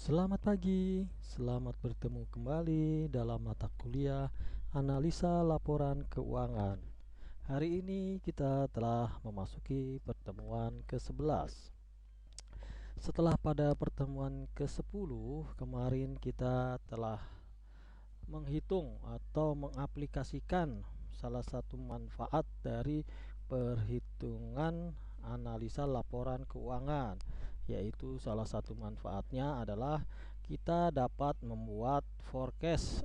Selamat pagi, selamat bertemu kembali dalam mata kuliah Analisa Laporan Keuangan. Hari ini kita telah memasuki pertemuan ke-11. Setelah pada pertemuan ke-10 kemarin kita telah menghitung atau mengaplikasikan salah satu manfaat dari perhitungan analisa laporan keuangan, yaitu salah satu manfaatnya adalah kita dapat membuat forecast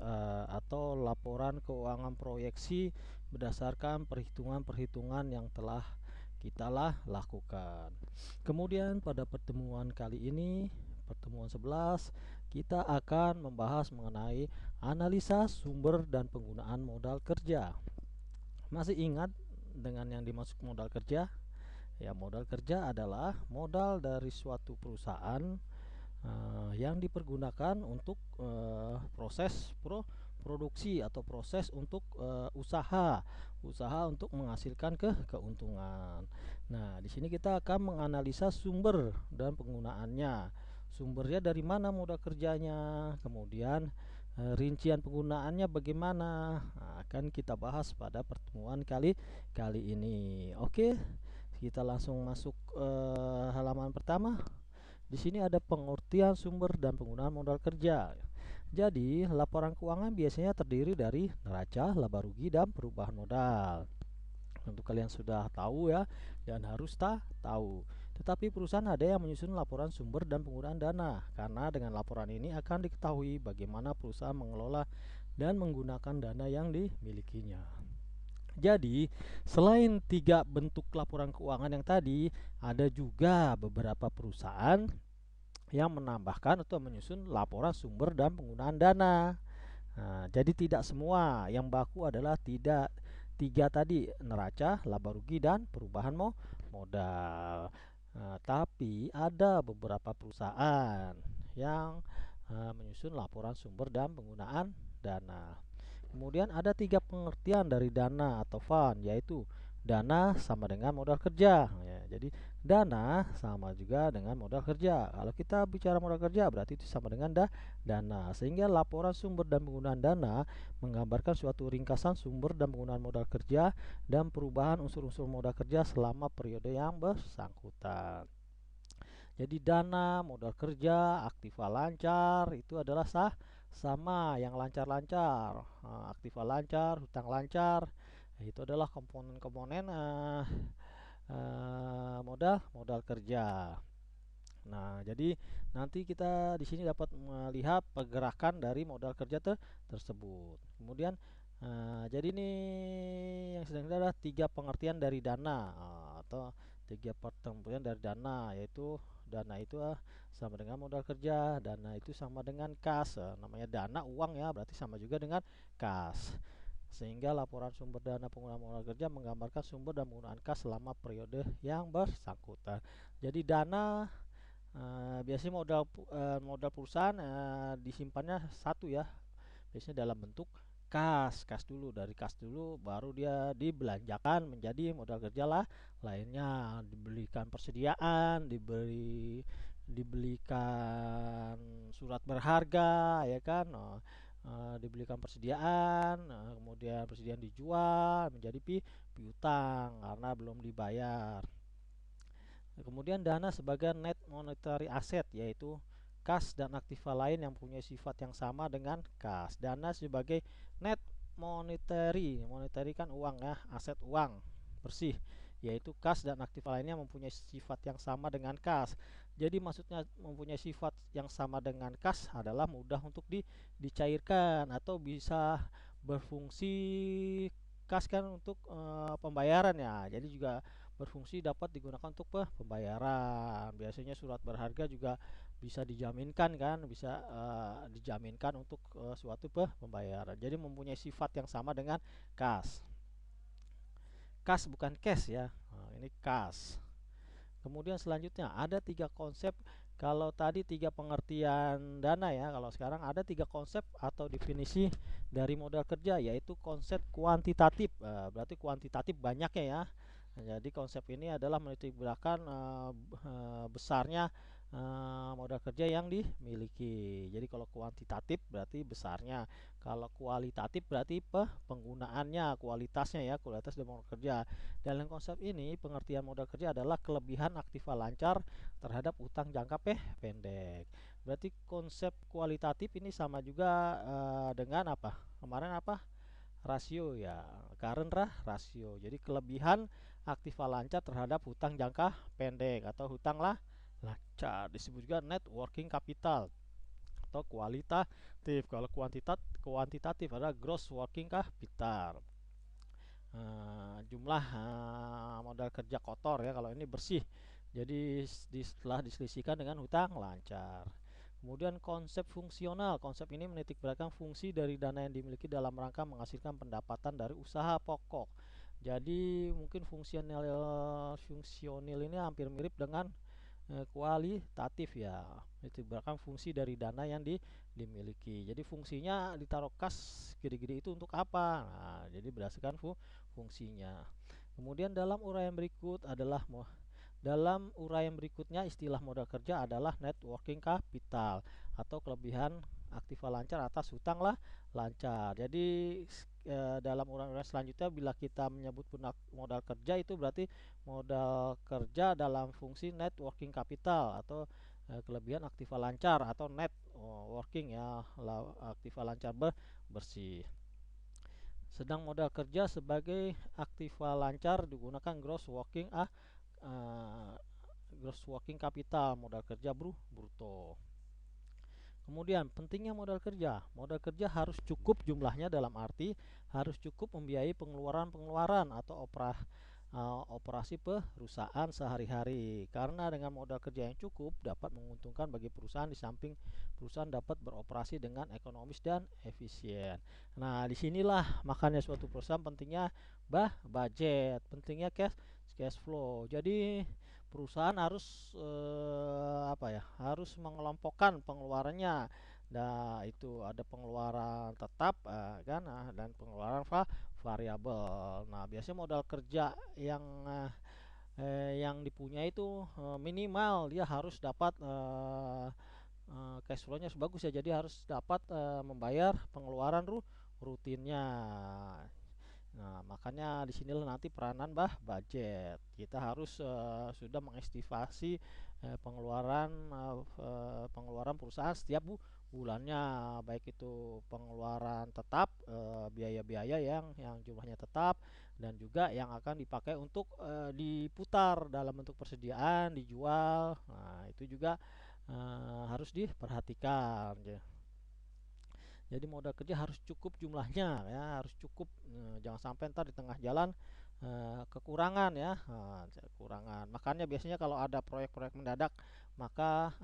atau laporan keuangan proyeksi berdasarkan perhitungan-perhitungan yang telah kita lakukan. Kemudian pada pertemuan kali ini, pertemuan 11, kita akan membahas mengenai analisa sumber dan penggunaan modal kerja. Masih ingat dengan yang dimaksud modal kerja? Ya, modal kerja adalah modal dari suatu perusahaan yang dipergunakan untuk proses produksi atau proses untuk usaha untuk menghasilkan keuntungan. Nah, di sini kita akan menganalisa sumber dan penggunaannya. Sumbernya dari mana modal kerjanya, kemudian rincian penggunaannya bagaimana, akan kita bahas pada pertemuan kali ini. Oke, kita langsung masuk halaman pertama. Di sini ada pengertian sumber dan penggunaan modal kerja. Jadi, laporan keuangan biasanya terdiri dari neraca, laba rugi, dan perubahan modal. Tentu kalian sudah tahu ya, dan harus tahu. Tetapi perusahaan ada yang menyusun laporan sumber dan penggunaan dana, karena dengan laporan ini akan diketahui bagaimana perusahaan mengelola dan menggunakan dana yang dimilikinya. Jadi, selain 3 bentuk laporan keuangan yang tadi, ada juga beberapa perusahaan yang menambahkan atau menyusun laporan sumber dan penggunaan dana. Nah, jadi tidak semua yang baku adalah tidak tiga tadi, neraca, laba rugi, dan perubahan modal. Nah, tapi ada beberapa perusahaan yang menyusun laporan sumber dan penggunaan dana. Kemudian ada 3 pengertian dari dana atau fund, yaitu dana sama dengan modal kerja. Ya, jadi dana sama juga dengan modal kerja. Kalau kita bicara modal kerja berarti itu sama dengan dana. Sehingga laporan sumber dan penggunaan dana menggambarkan suatu ringkasan sumber dan penggunaan modal kerja dan perubahan unsur-unsur modal kerja selama periode yang bersangkutan. Jadi dana, modal kerja, aktiva lancar itu adalah sama yang lancar-lancar. Aktiva lancar, hutang lancar, itu adalah komponen-komponen modal kerja. Nah, jadi nanti kita di sini dapat melihat pergerakan dari modal kerja tersebut. Kemudian jadi ini yang sedang adalah 3 pengertian dari dana atau 3 pengertian dari dana, yaitu dana itu sama dengan modal kerja, dana itu sama dengan kas, namanya dana uang ya, berarti sama juga dengan kas. Sehingga laporan sumber dana penggunaan modal kerja menggambarkan sumber dan penggunaan kas selama periode yang bersangkutan. Jadi dana biasanya modal perusahaan disimpannya satu ya, biasanya dalam bentuk kas dulu. Dari kas dulu baru dia dibelanjakan menjadi modal kerja lainnya, dibelikan persediaan, dibelikan surat berharga ya kan, dibelikan persediaan, kemudian persediaan dijual menjadi piutang karena belum dibayar. Kemudian dana sebagai net monetary asset, yaitu kas dan aktiva lain yang punya sifat yang sama dengan kas. Dana sebagai net monetary kan uang ya, aset uang bersih, yaitu kas dan aktiva lainnya mempunyai sifat yang sama dengan kas. Jadi maksudnya mempunyai sifat yang sama dengan kas adalah mudah untuk dicairkan atau bisa berfungsi. Kas kan untuk pembayaran ya, jadi juga berfungsi dapat digunakan untuk pembayaran. Biasanya surat berharga juga bisa dijaminkan kan, bisa dijaminkan untuk suatu pembayaran. Jadi mempunyai sifat yang sama dengan kas. Kas bukan cash ya. Nah, ini kas. Kemudian selanjutnya ada 3 konsep. Kalau tadi 3 pengertian dana ya, kalau sekarang ada 3 konsep atau definisi dari modal kerja, yaitu konsep kuantitatif. Berarti kuantitatif banyaknya ya. Jadi konsep ini adalah menitik beratkan besarnya modal kerja yang dimiliki. Jadi kalau kuantitatif berarti besarnya, kalau kualitatif berarti penggunaannya, kualitasnya ya, kualitas dari modal kerja. Dalam konsep ini pengertian modal kerja adalah kelebihan aktiva lancar terhadap utang jangka pendek. Berarti konsep kualitatif ini sama juga dengan apa? Kemarin apa? Rasio ya, current rasio. Jadi kelebihan aktiva lancar terhadap hutang jangka pendek atau hutang lancar. Disebut juga net working capital atau kualitatif. Kalau kuantitatif adalah gross working capital. Jumlah modal kerja kotor ya, kalau ini bersih. Jadi setelah diselisihkan dengan hutang lancar. Kemudian konsep fungsional. Konsep ini menitik beratkan fungsi dari dana yang dimiliki dalam rangka menghasilkan pendapatan dari usaha pokok. Jadi mungkin fungsional ini hampir mirip dengan kualitatif ya. Menitik beratkan fungsi dari dana yang dimiliki. Jadi fungsinya ditaruh kas gede-gede itu untuk apa? Nah, jadi berdasarkan fungsinya. Kemudian dalam uraian berikutnya istilah modal kerja adalah net working capital atau kelebihan aktiva lancar atas hutang lancar. Jadi dalam uraian selanjutnya bila kita menyebut modal kerja itu berarti modal kerja dalam fungsi net working capital atau kelebihan aktiva lancar atau net working ya, aktiva lancar bersih. Sedang modal kerja sebagai aktiva lancar digunakan gross working capital, modal kerja bruto. Kemudian pentingnya modal kerja. Modal kerja harus cukup jumlahnya, dalam arti harus cukup membiayai pengeluaran atau operasi perusahaan sehari-hari. Karena dengan modal kerja yang cukup dapat menguntungkan bagi perusahaan, di samping perusahaan dapat beroperasi dengan ekonomis dan efisien. Nah, disinilah makanya suatu perusahaan pentingnya budget, pentingnya cash flow. Jadi perusahaan harus harus mengelompokkan pengeluarannya. Nah, itu ada pengeluaran tetap dan pengeluaran variabel. Nah, biasanya modal kerja yang dipunyai itu minimal dia harus dapat cash flow-nya bagus ya. Jadi harus dapat membayar pengeluaran rutinnya. Nah, makanya di sinilah nanti peranan budget. Kita harus sudah mengestimasi pengeluaran perusahaan setiap bulannya, baik itu pengeluaran tetap, biaya-biaya yang jumlahnya tetap, dan juga yang akan dipakai untuk diputar dalam bentuk persediaan, dijual. Nah, itu juga harus diperhatikan. Jadi modal kerja harus cukup jumlahnya ya, harus cukup, jangan sampai ntar di tengah jalan kekurangan ya, kekurangan. Makanya biasanya kalau ada proyek-proyek mendadak, maka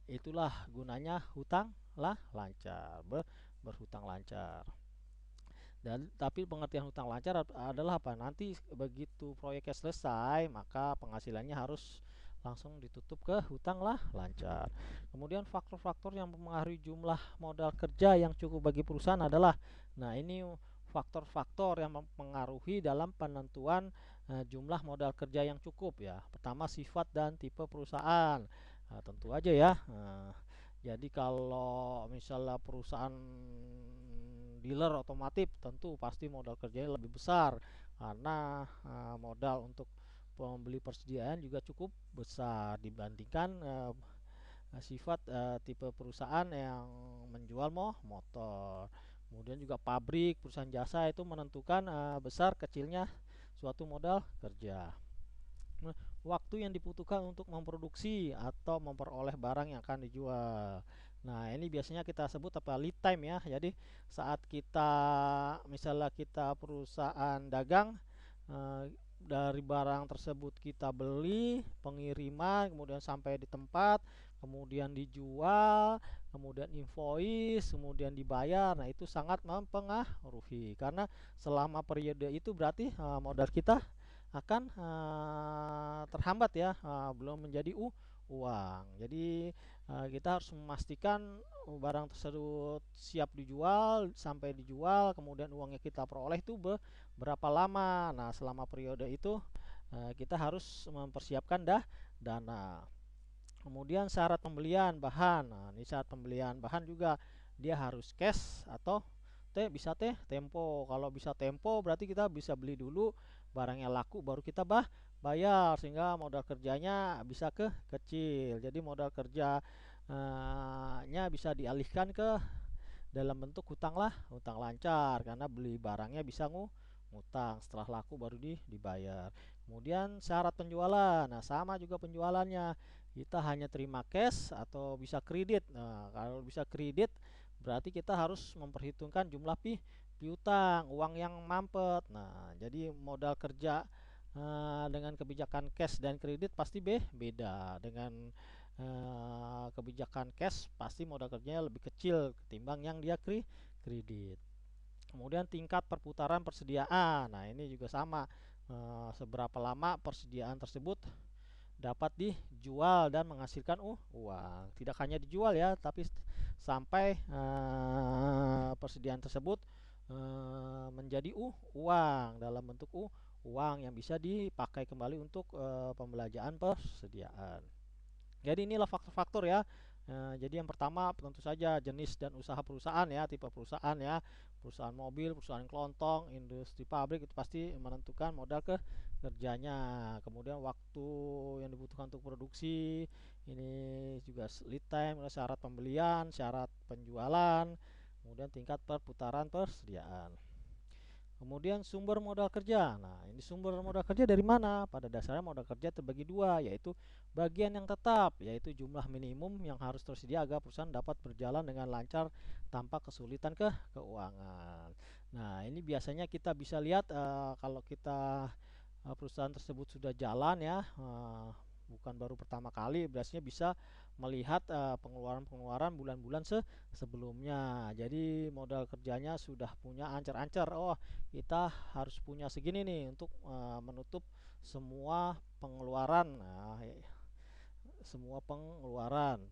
itulah gunanya hutang lancar, berhutang lancar. Dan tapi pengertian hutang lancar adalah apa? Nanti begitu proyeknya selesai, maka penghasilannya harus langsung ditutup ke hutang lancar. Kemudian faktor-faktor yang mempengaruhi jumlah modal kerja yang cukup bagi perusahaan adalah, nah ini faktor-faktor yang mempengaruhi dalam penentuan jumlah modal kerja yang cukup ya. Pertama, sifat dan tipe perusahaan. Nah, tentu aja ya. Jadi kalau misalnya perusahaan dealer otomotif, tentu pasti modal kerjanya lebih besar karena modal untuk pembeli persediaan juga cukup besar dibandingkan sifat tipe perusahaan yang menjual motor. Kemudian juga pabrik, perusahaan jasa itu menentukan besar kecilnya suatu modal kerja. Waktu yang dibutuhkan untuk memproduksi atau memperoleh barang yang akan dijual. Nah, ini biasanya kita sebut lead time ya. Jadi saat kita misalnya kita perusahaan dagang, dari barang tersebut kita beli, pengiriman, kemudian sampai di tempat, kemudian dijual, kemudian invoice, kemudian dibayar. Nah, itu sangat mempengaruhi karena selama periode itu berarti modal kita akan terhambat ya, belum menjadi uang. Jadi kita harus memastikan barang tersebut siap dijual, sampai dijual, kemudian uangnya kita peroleh itu berapa lama. Nah, selama periode itu kita harus mempersiapkan dana. Kemudian syarat pembelian bahan. Nah, ini syarat pembelian bahan juga dia harus cash atau bisa tempo. Kalau bisa tempo berarti kita bisa beli dulu barangnya laku baru kita bayar, sehingga modal kerjanya bisa kecil. Jadi modal kerjanya bisa dialihkan ke dalam bentuk hutang lah, hutang lancar, karena beli barangnya bisa ngutang, setelah laku baru dibayar. Kemudian syarat penjualan. Nah, sama juga penjualannya. Kita hanya terima cash atau bisa kredit. Nah, kalau bisa kredit berarti kita harus memperhitungkan jumlah piutang, uang yang mampet. Nah, jadi modal kerja dengan kebijakan cash dan kredit pasti beda. Dengan kebijakan cash pasti modal kerjanya lebih kecil ketimbang yang dia kredit. Kemudian tingkat perputaran persediaan. Nah, ini juga sama. Seberapa lama persediaan tersebut dapat dijual dan menghasilkan uang. Tidak hanya dijual ya, tapi sampai persediaan tersebut menjadi uang dalam bentuk uang yang bisa dipakai kembali untuk pembelanjaan persediaan. Jadi inilah faktor-faktor ya. Jadi yang pertama tentu saja jenis dan usaha perusahaan ya, tipe perusahaan ya. Perusahaan mobil, perusahaan kelontong, industri pabrik itu pasti menentukan modal kerjanya. Kemudian waktu yang dibutuhkan untuk produksi, ini juga lead time, syarat pembelian, syarat penjualan, kemudian tingkat perputaran persediaan. Kemudian sumber modal kerja. Nah, ini sumber modal kerja dari mana? Pada dasarnya modal kerja terbagi dua, yaitu bagian yang tetap, yaitu jumlah minimum yang harus tersedia agar perusahaan dapat berjalan dengan lancar tanpa kesulitan keuangan. Nah, ini biasanya kita bisa lihat kalau kita perusahaan tersebut sudah jalan ya, bukan baru pertama kali, biasanya bisa melihat pengeluaran-pengeluaran bulan-bulan sebelumnya. Jadi modal kerjanya sudah punya ancar-ancar. Oh, kita harus punya segini nih untuk menutup semua pengeluaran. Nah, semua pengeluaran.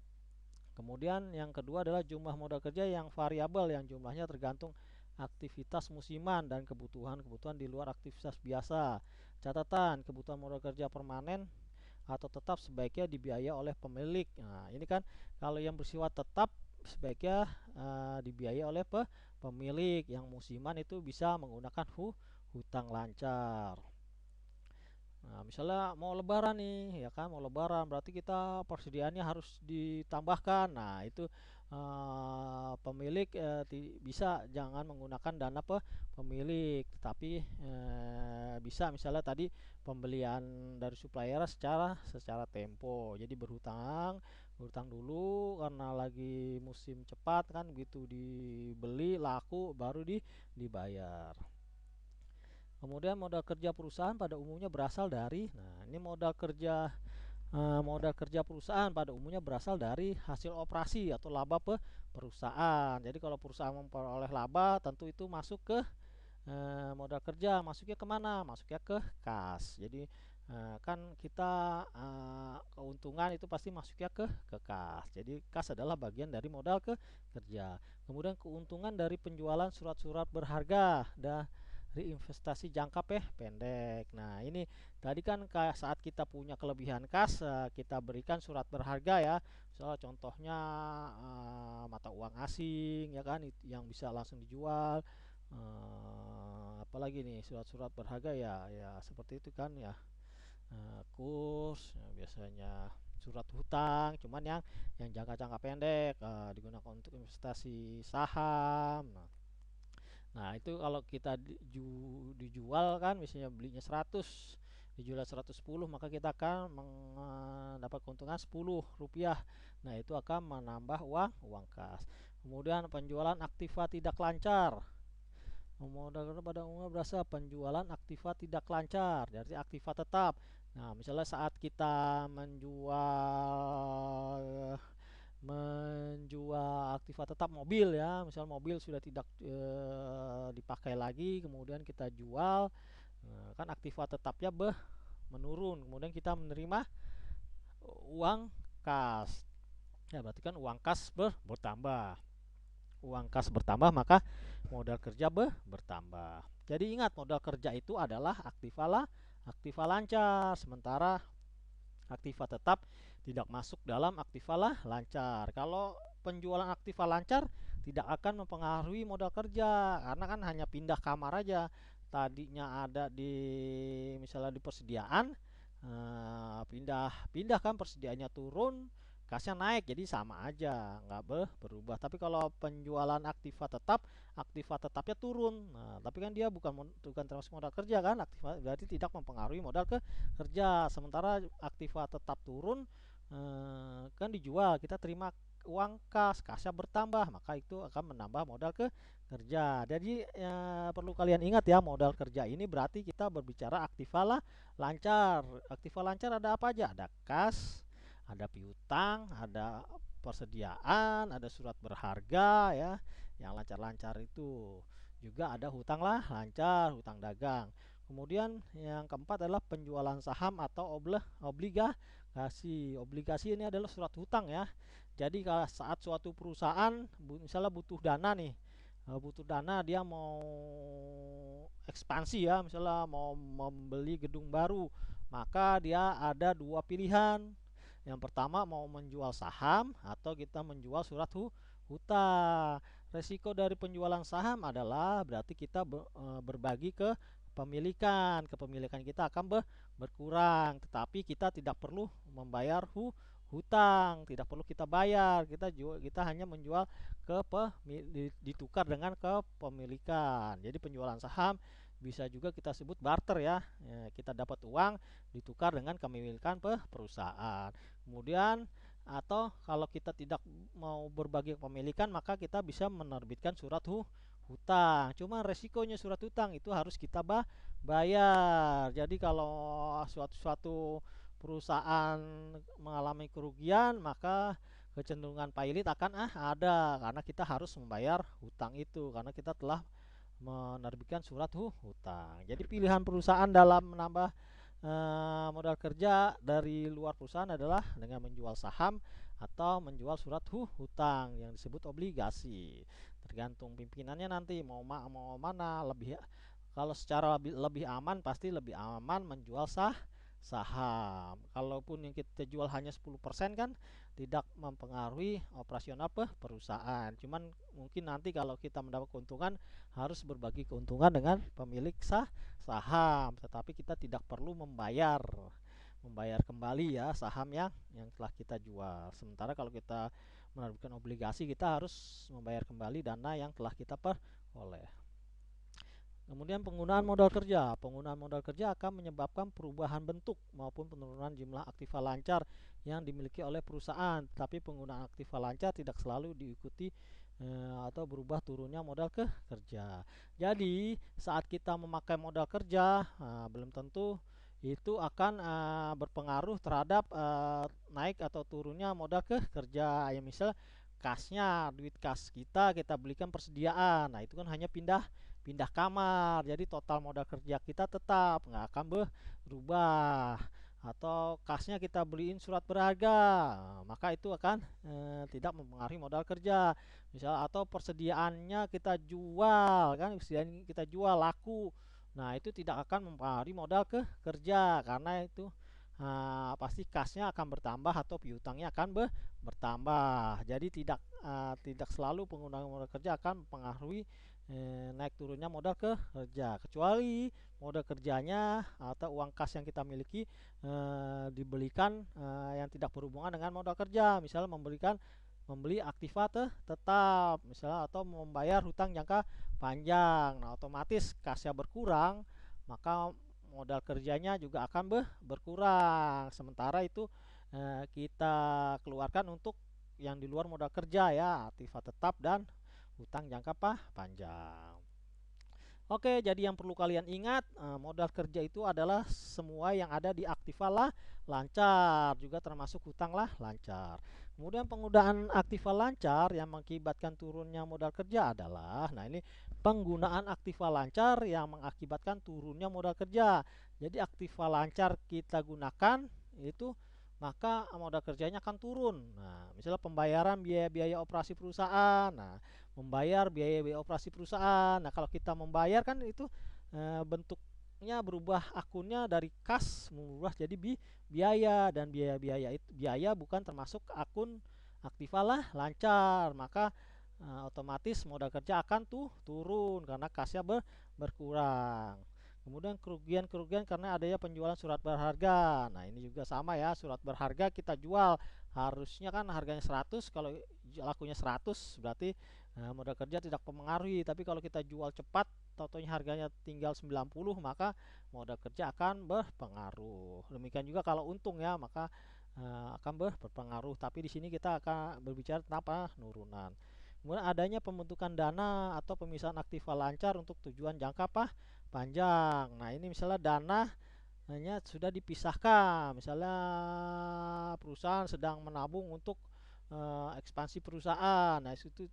Kemudian yang kedua adalah jumlah modal kerja yang variabel, yang jumlahnya tergantung aktivitas musiman dan kebutuhan-kebutuhan di luar aktivitas biasa. Catatan, kebutuhan modal kerja permanen atau tetap sebaiknya dibiayai oleh pemilik. Nah, ini kan kalau yang bersifat tetap sebaiknya dibiayai oleh pemilik. Yang musiman itu bisa menggunakan hutang lancar. Nah, misalnya mau lebaran nih, ya kan, mau lebaran berarti kita persediaannya harus ditambahkan. Nah, itu pemilik bisa jangan menggunakan dana pemilik, tetapi bisa misalnya tadi pembelian dari supplier secara tempo. Jadi berhutang dulu karena lagi musim cepat kan, begitu dibeli laku baru dibayar. Kemudian modal kerja perusahaan pada umumnya berasal dari, nah ini modal kerja perusahaan pada umumnya berasal dari hasil operasi atau laba perusahaan. Jadi kalau perusahaan memperoleh laba, tentu itu masuk ke modal kerja. Masuknya kemana? Masuknya ke kas. Jadi kan kita keuntungan itu pasti masuknya ke kas. Jadi kas adalah bagian dari modal kerja. Kemudian keuntungan dari penjualan surat-surat berharga dari investasi jangka pendek. Nah, ini tadi kan saat kita punya kelebihan kas, kita berikan surat berharga ya. Misalnya contohnya mata uang asing ya kan, yang bisa langsung dijual. Apalagi nih surat-surat berharga ya seperti itu kan ya. Kurs ya, biasanya surat hutang, cuman yang jangka-jangka pendek digunakan untuk investasi saham. Nah, itu kalau kita dijual kan, misalnya belinya 100, dijual 110, maka kita akan mendapat keuntungan 10 rupiah. Nah, itu akan menambah uang kas. Kemudian penjualan aktiva tidak lancar. Modal pada umumnya berasal penjualan aktiva tidak lancar, dari aktiva tetap. Nah, misalnya saat kita menjual aktiva tetap mobil ya, misal mobil sudah tidak dipakai lagi, kemudian kita jual, kan aktiva tetapnya menurun, kemudian kita menerima uang kas. Ya, berarti kan uang kas bertambah. Uang kas bertambah, maka modal kerja bertambah. Jadi ingat, modal kerja itu adalah aktiva lancar, sementara aktiva tetap tidak masuk dalam aktiva lancar. Kalau penjualan aktiva lancar tidak akan mempengaruhi modal kerja karena kan hanya pindah kamar aja. Tadinya ada di misalnya di persediaan, pindah kan persediaannya turun, kasnya naik, jadi sama aja, nggak berubah. Tapi kalau penjualan aktiva tetapnya turun. Nah, tapi kan dia bukan termasuk modal kerja kan, aktiva berarti tidak mempengaruhi modal kerja. Sementara aktiva tetap turun, kan dijual, kita terima uang kasnya bertambah, maka itu akan menambah modal kerja. Jadi perlu kalian ingat ya, modal kerja ini berarti kita berbicara aktiva lancar. Aktiva lancar ada apa aja? Ada kas, ada piutang, ada persediaan, ada surat berharga ya. Yang lancar-lancar itu juga ada hutang lancar, hutang dagang. Kemudian yang keempat adalah penjualan saham atau obligasi. Obligasi ini adalah surat hutang ya. Jadi kalau saat suatu perusahaan misalnya butuh dana nih, butuh dana, dia mau ekspansi ya, misalnya mau membeli gedung baru, maka dia ada dua pilihan. Yang pertama mau menjual saham atau kita menjual surat hutang. Resiko dari penjualan saham adalah berarti kita berbagi kepemilikan kita akan berkurang, tetapi kita tidak perlu membayar hutang, tidak perlu kita bayar, kita hanya menjual ditukar dengan kepemilikan. Jadi penjualan saham bisa juga kita sebut barter ya, kita dapat uang ditukar dengan kepemilikan perusahaan. Kemudian atau kalau kita tidak mau berbagi kepemilikan, maka kita bisa menerbitkan surat hutang. Cuma resikonya surat hutang itu harus kita bayar. Jadi kalau suatu perusahaan mengalami kerugian, maka kecenderungan pailit akan ada, karena kita harus membayar hutang itu karena kita telah menerbitkan surat hutang. Jadi pilihan perusahaan dalam menambah modal kerja dari luar perusahaan adalah dengan menjual saham atau menjual surat hutang yang disebut obligasi. Tergantung pimpinannya nanti mau mana lebih. Kalau secara lebih aman, pasti lebih aman menjual saham. Kalaupun yang kita jual hanya 10% kan tidak mempengaruhi operasional perusahaan. Cuman mungkin nanti kalau kita mendapat keuntungan harus berbagi keuntungan dengan pemilik saham, tetapi kita tidak perlu membayar kembali ya saham yang telah kita jual. Sementara kalau kita menerbitkan obligasi, kita harus membayar kembali dana yang telah kita peroleh. Kemudian penggunaan modal kerja. Penggunaan modal kerja akan menyebabkan perubahan bentuk maupun penurunan jumlah aktiva lancar yang dimiliki oleh perusahaan. Tapi penggunaan aktiva lancar tidak selalu diikuti atau berubah turunnya modal kerja. Jadi saat kita memakai modal kerja, belum tentu itu akan berpengaruh terhadap naik atau turunnya modal kerja. Ya misal kasnya, duit kas kita belikan persediaan. Nah itu kan hanya pindah kamar, jadi total modal kerja kita tetap nggak akan berubah. Atau kasnya kita beliin surat berharga, maka itu akan tidak mempengaruhi modal kerja. Misal atau persediaannya kita jual kan, persediaan kita jual laku, nah itu tidak akan mempengaruhi modal kerja karena itu pasti kasnya akan bertambah atau piutangnya akan bertambah. Jadi tidak selalu penggunaan modal kerja akan mempengaruhi naik turunnya modal kerja, kecuali modal kerjanya atau uang kas yang kita miliki dibelikan yang tidak berhubungan dengan modal kerja, misalnya membeli aktiva tetap misalnya, atau membayar hutang jangka panjang. Nah otomatis kasnya berkurang, maka modal kerjanya juga akan berkurang. Sementara itu kita keluarkan untuk yang di luar modal kerja ya, aktiva tetap dan hutang jangka panjang. Oke, jadi yang perlu kalian ingat, modal kerja itu adalah semua yang ada di aktiva lancar, juga termasuk hutang lancar. Kemudian penggunaan aktiva lancar yang mengakibatkan turunnya modal kerja adalah, nah ini penggunaan aktiva lancar yang mengakibatkan turunnya modal kerja. Jadi aktiva lancar kita gunakan itu, maka modal kerjanya akan turun. Nah, misalnya pembayaran biaya-biaya operasi perusahaan. Nah, membayar biaya-biaya operasi perusahaan. Nah, kalau kita membayar kan itu bentuk berubah akunnya dari kas berubah jadi biaya, dan biaya itu bukan termasuk akun aktivalah lancar, maka otomatis modal kerja akan turun karena kasnya berkurang. Kemudian kerugian karena adanya penjualan surat berharga. Nah, ini juga sama ya, surat berharga kita jual harusnya kan harganya 100, kalau lakunya 100 berarti modal kerja tidak mempengaruhi, tapi kalau kita jual cepat totonya harganya tinggal 90, maka modal kerja akan berpengaruh. Demikian juga kalau untung ya, maka akan berpengaruh, tapi di sini kita akan berbicara tentang penurunan. Kemudian adanya pembentukan dana atau pemisahan aktiva lancar untuk tujuan jangka panjang. Nah, ini misalnya dana hanya sudah dipisahkan, misalnya perusahaan sedang menabung untuk ekspansi perusahaan. Nah, itu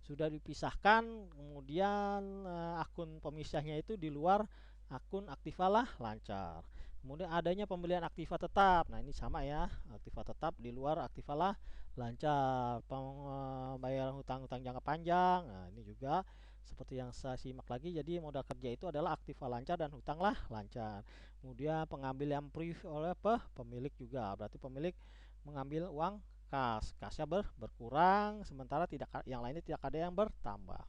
sudah dipisahkan, kemudian akun pemisahnya itu di luar akun aktiva lancar. Kemudian adanya pembelian aktiva tetap. Nah, ini sama ya, aktiva tetap di luar aktiva lancar. Pembayaran hutang-hutang jangka panjang. Nah, ini juga seperti yang saya simak lagi, jadi modal kerja itu adalah aktiva lancar dan hutanglah lancar. Kemudian pengambil yang oleh pemilik juga, berarti pemilik mengambil uang kasnya berkurang, sementara yang lainnya tidak ada yang bertambah.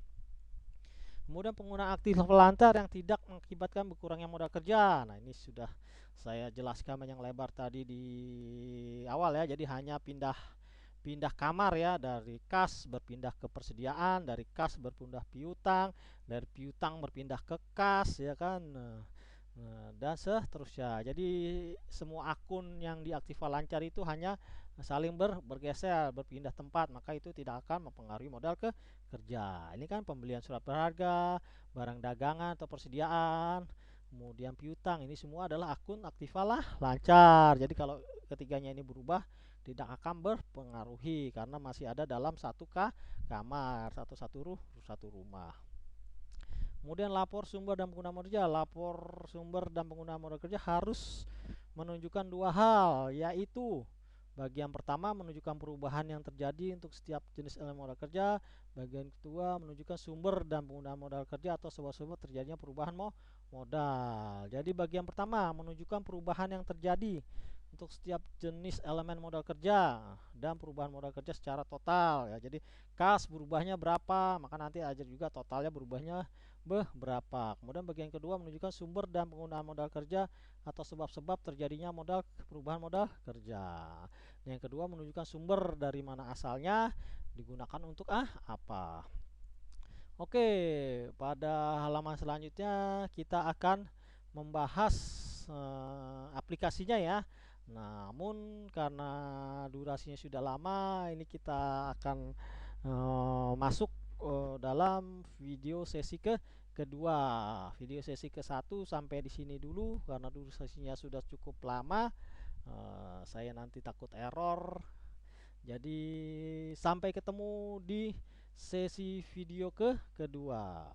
Kemudian penggunaan aktif lancar yang tidak mengakibatkan berkurangnya modal kerja. Nah, ini sudah saya jelaskan yang lebar tadi di awal ya, jadi hanya pindah kamar ya, dari kas berpindah ke persediaan, dari kas berpindah piutang, dari piutang berpindah ke kas ya kan. Dan seterusnya. Jadi semua akun yang diaktifkan lancar itu hanya saling bergeser, berpindah tempat, maka itu tidak akan mempengaruhi modal kerja. Ini kan pembelian surat berharga, barang dagangan atau persediaan, kemudian piutang, ini semua adalah akun aktivalah lancar. Jadi kalau ketiganya ini berubah, tidak akan berpengaruhi karena masih ada dalam satu kamar, satu rumah. Kemudian lapor sumber dan penggunaan modal kerja. Lapor sumber dan penggunaan modal kerja harus menunjukkan dua hal, yaitu bagian pertama menunjukkan perubahan yang terjadi untuk setiap jenis elemen modal kerja. Bagian kedua menunjukkan sumber dan penggunaan modal kerja atau sebab-sebab terjadinya perubahan modal. Jadi bagian pertama menunjukkan perubahan yang terjadi untuk setiap jenis elemen modal kerja dan perubahan modal kerja secara total ya. Jadi kas berubahnya berapa, maka nanti aja juga totalnya berubahnya berapa. Kemudian bagian kedua menunjukkan sumber dan penggunaan modal kerja atau sebab-sebab terjadinya perubahan modal kerja. Yang kedua menunjukkan sumber dari mana asalnya, digunakan untuk apa. Oke, pada halaman selanjutnya kita akan membahas aplikasinya ya. Namun karena durasinya sudah lama, ini kita akan masuk dalam video sesi kedua. Video sesi ke-1 sampai di sini dulu karena durasinya sudah cukup lama. Saya nanti takut error. Jadi sampai ketemu di sesi video kedua.